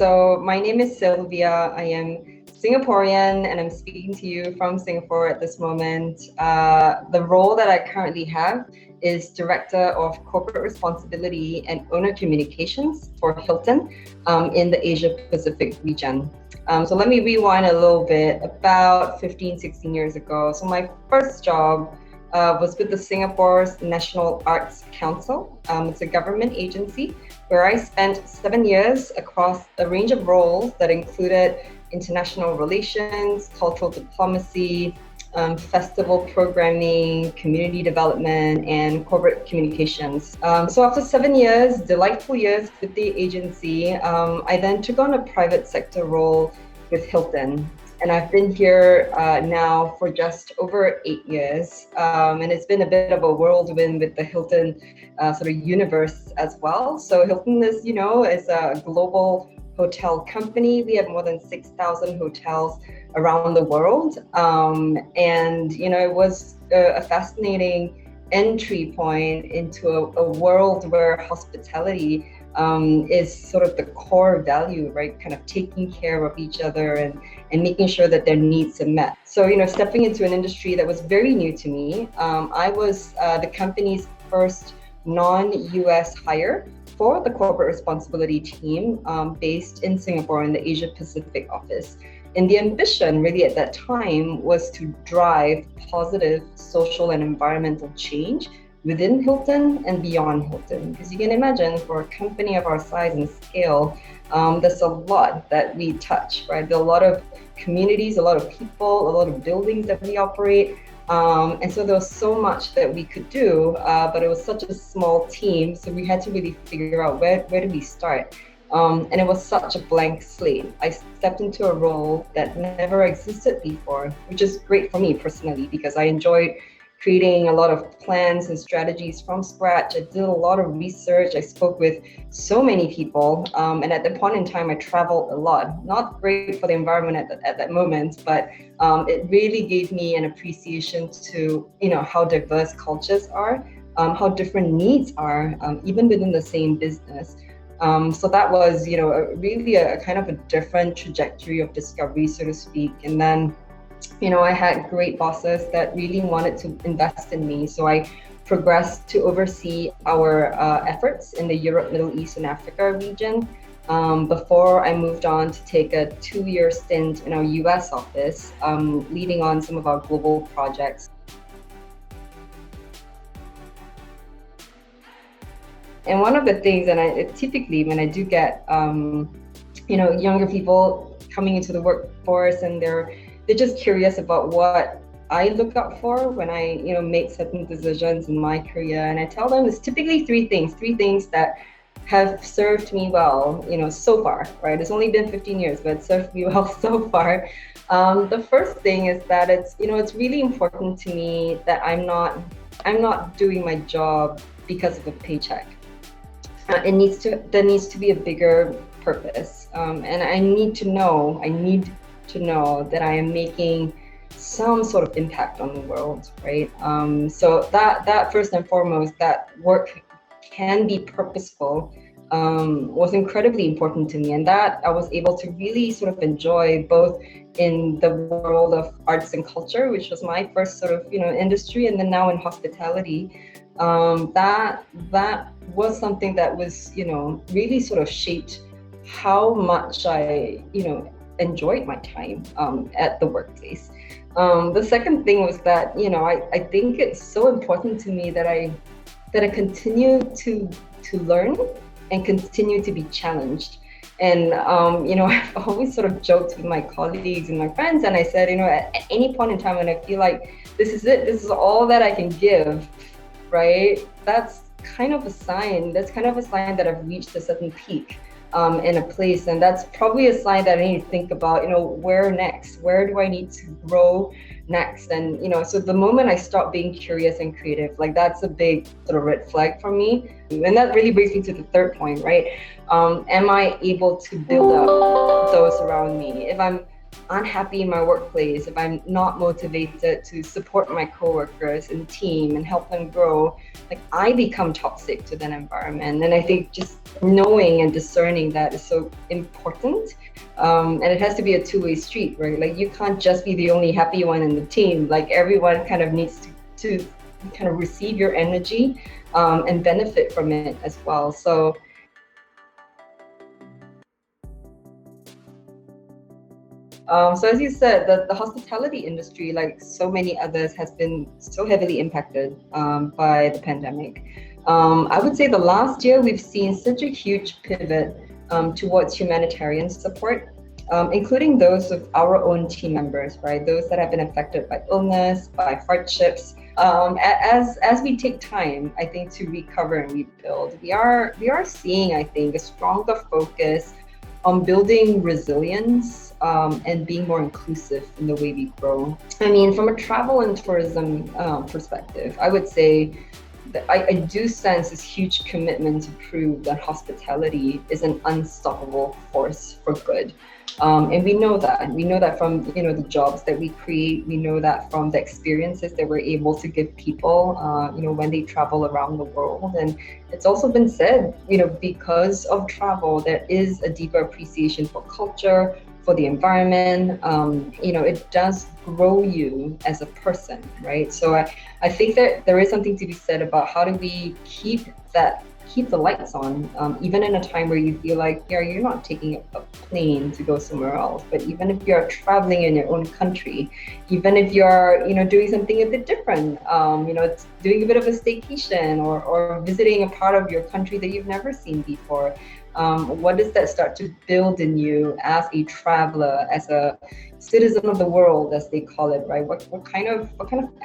So my name is Sylvia. I am Singaporean and I'm speaking to you from Singapore at this moment. The role that I currently have is Director of Corporate Responsibility and Owner Communications for Hilton in the Asia Pacific region. So let me rewind a little bit. About 15, 16 years ago, so my first job was with the Singapore's National Arts Council. It's a government agency where I spent 7 years across a range of roles that included international relations, cultural diplomacy, festival programming, community development, and corporate communications. So after 7 years, delightful years with the agency, I then took on a private sector role with Hilton. And I've been here now for just over 8 years. And it's been a bit of a whirlwind with the Hilton sort of universe as well. So Hilton is a global hotel company. We have more than 6,000 hotels around the world. And, it was a fascinating entry point into a world where hospitality is sort of the core value, right? Kind of taking care of each other and making sure that their needs are met. So, stepping into an industry that was very new to me, I was the company's first non-US hire for the corporate responsibility team based in Singapore in the Asia Pacific office. And the ambition really at that time was to drive positive social and environmental change within Hilton and beyond Hilton. Because you can imagine for a company of our size and scale, there's a lot that we touch, right? There are a lot of communities, a lot of people, a lot of buildings that we operate. And so there was so much that we could do, but it was such a small team. So we had to really figure out where do we start? And it was such a blank slate. I stepped into a role that never existed before, which is great for me personally, because I enjoyed creating a lot of plans and strategies from scratch. I did a lot of research. I spoke with so many people. And at that point in time, I traveled a lot. Not great for the environment at that moment, but it really gave me an appreciation to, how diverse cultures are, how different needs are, even within the same business. So that was, really a kind of a different trajectory of discovery, so to speak. And then I had great bosses that really wanted to invest in me. So I progressed to oversee our efforts in the Europe, Middle East, and Africa region before I moved on to take a 2-year stint in our US office, leading on some of our global projects. And one of the things, and typically when I do get, younger people coming into the workforce and they're just curious about what I look out for when I, make certain decisions in my career. And I tell them it's typically three things that have served me well, so far, right? It's only been 15 years, but it served me well so far. The first thing is that it's really important to me that I'm not doing my job because of a paycheck. There needs to be a bigger purpose. And I need to know that I am making some sort of impact on the world, right? So that first and foremost, that work can be purposeful, was incredibly important to me. And that I was able to really sort of enjoy both in the world of arts and culture, which was my first sort of, industry, and then now in hospitality. That was something that was, really sort of shaped how much I, enjoyed my time at the workplace. The second thing was that, I think it's so important to me that I continue to learn and continue to be challenged. And, I've always sort of joked with my colleagues and my friends, and I said, at any point in time when I feel like this is it, this is all that I can give, right? That's kind of a sign that I've reached a certain peak in a place. And that's probably a sign that I need to think about, where next? Where do I need to grow next? And, so the moment I stop being curious and creative, like that's a big sort of red flag for me. And that really brings me to the third point, right? Am I able to build up those around me? If I'm unhappy in my workplace, if I'm not motivated to support my coworkers and team and help them grow, like I become toxic to that environment. And I think just knowing and discerning that is so important. And it has to be a two-way street, right? Like you can't just be the only happy one in the team. Like everyone kind of needs to kind of receive your energy and benefit from it as well. So as you said, the hospitality industry, like so many others, has been so heavily impacted by the pandemic. I would say the last year we've seen such a huge pivot towards humanitarian support, including those of our own team members, right? Those that have been affected by illness, by hardships. As we take time, I think, to recover and rebuild, we are seeing, I think, a stronger focus on building resilience and being more inclusive in the way we grow. I mean, from a travel and tourism perspective, I would say that I do sense this huge commitment to prove that hospitality is an unstoppable force for good. And we know that. We know that from the jobs that we create. We know that from the experiences that we're able to give people, when they travel around the world. And it's also been said, because of travel, there is a deeper appreciation for culture, for the environment. It does grow you as a person, right? So I think that there is something to be said about how do we keep the lights on, even in a time where you feel like, yeah, you're not taking a plane to go somewhere else, but even if you're traveling in your own country, even if you're, doing something a bit different, it's doing a bit of a staycation or visiting a part of your country that you've never seen before. What does that start to build in you as a traveler, as a citizen of the world, as they call it, right? What kind of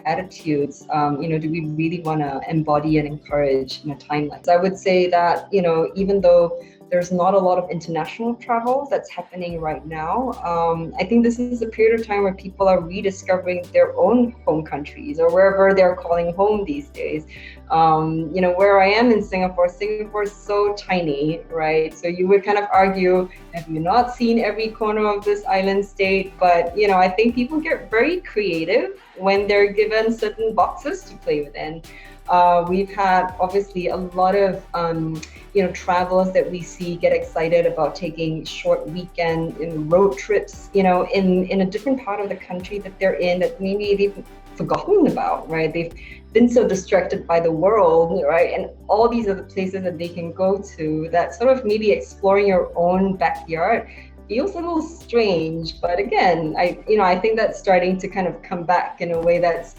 attitudes, do we really want to embody and encourage in a time like this? I would say that, even though there's not a lot of international travel that's happening right now, I think this is a period of time where people are rediscovering their own home countries or wherever they're calling home these days. Where I am in Singapore is so tiny, right? So you would kind of argue, have you not seen every corner of this island state? But, I think people get very creative when they're given certain boxes to play within. We've had obviously a lot of travelers that we see get excited about taking short weekend road trips, in a different part of the country that they're in that maybe they've forgotten about, right? They've been so distracted by the world, right? And all these other places that they can go to, that sort of maybe exploring your own backyard feels a little strange. But again, I think that's starting to kind of come back in a way that's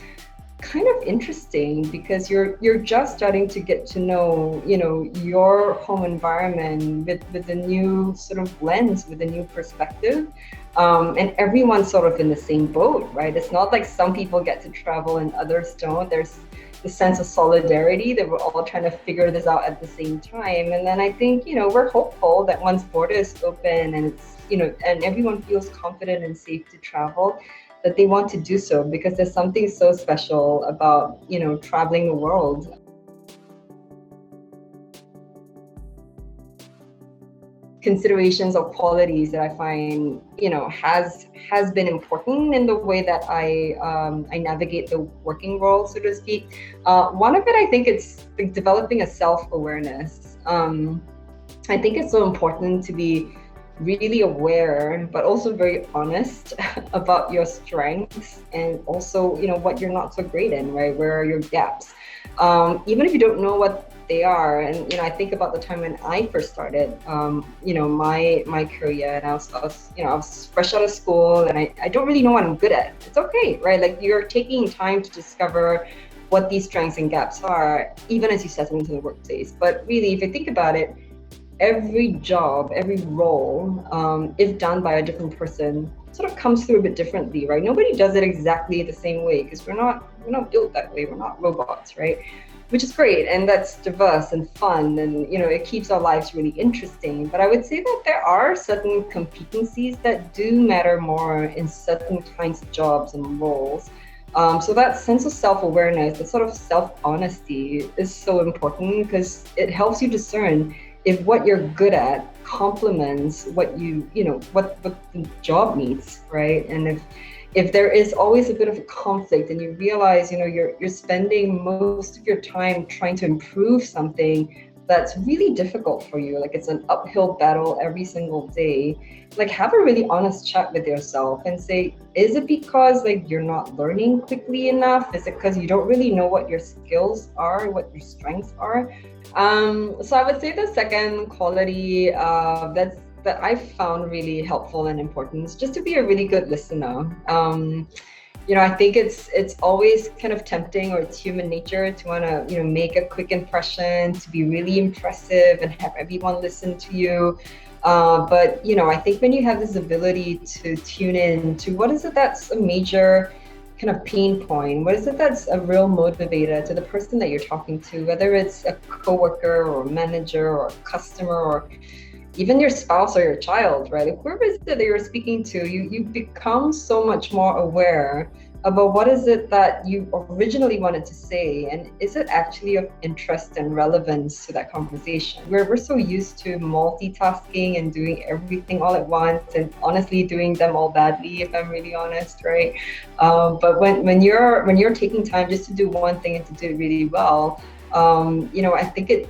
kind of interesting, because you're just starting to get to know your home environment with a new sort of lens, with a new perspective, and everyone's sort of in the same boat, right? It's not like some people get to travel and others don't. There's the sense of solidarity that we're all trying to figure this out at the same time. And then I think we're hopeful that once borders open and it's and everyone feels confident and safe to travel, that they want to do so, because there's something so special about, traveling the world. Considerations or qualities that I find, has been important in the way that I navigate the working world, so to speak. One of it, I think it's like developing a self-awareness. I think it's so important to be really aware, but also very honest about your strengths and also, what you're not so great in, right? Where are your gaps? Even if you don't know what they are. And, I think about the time when I first started, my career, and I was fresh out of school and I don't really know what I'm good at. It's okay, right? Like you're taking time to discover what these strengths and gaps are, even as you settle into the workplace. But really, if you think about it, every job, every role, if done by a different person, sort of comes through a bit differently, right? Nobody does it exactly the same way, because we're not built that way. We're not robots, right? Which is great, and that's diverse and fun, and it keeps our lives really interesting. But I would say that there are certain competencies that do matter more in certain kinds of jobs and roles. So that sense of self-awareness, the sort of self-honesty, is so important, because it helps you discern if what you're good at complements what what the job needs, right? And if there is always a bit of a conflict and you realize, you're spending most of your time trying to improve something that's really difficult for you, like it's an uphill battle every single day, like have a really honest chat with yourself and say, is it because like you're not learning quickly enough? Is it because you don't really know what your skills are, what your strengths are? So I would say the second quality that I found really helpful and important is just to be a really good listener. I think it's always kind of tempting, or it's human nature to want to, make a quick impression, to be really impressive and have everyone listen to you. But I think when you have this ability to tune in to what is it that's a major kind of pain point, what is it that's a real motivator to the person that you're talking to, whether it's a coworker or a manager or a customer or even your spouse or your child, right? If whoever is it that you're speaking to, you become so much more aware about what is it that you originally wanted to say, and is it actually of interest and relevance to that conversation? We're so used to multitasking and doing everything all at once, and honestly doing them all badly, if I'm really honest, right? But when you're taking time just to do one thing and to do it really well, I think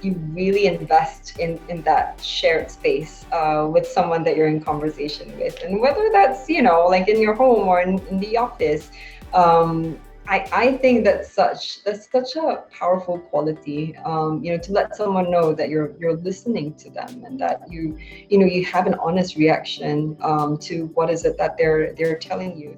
you really invest in that shared space with someone that you're in conversation with, and whether that's like in your home or in the office. I think that's such a powerful quality, to let someone know that you're listening to them, and that you have an honest reaction to what is it that they're telling you.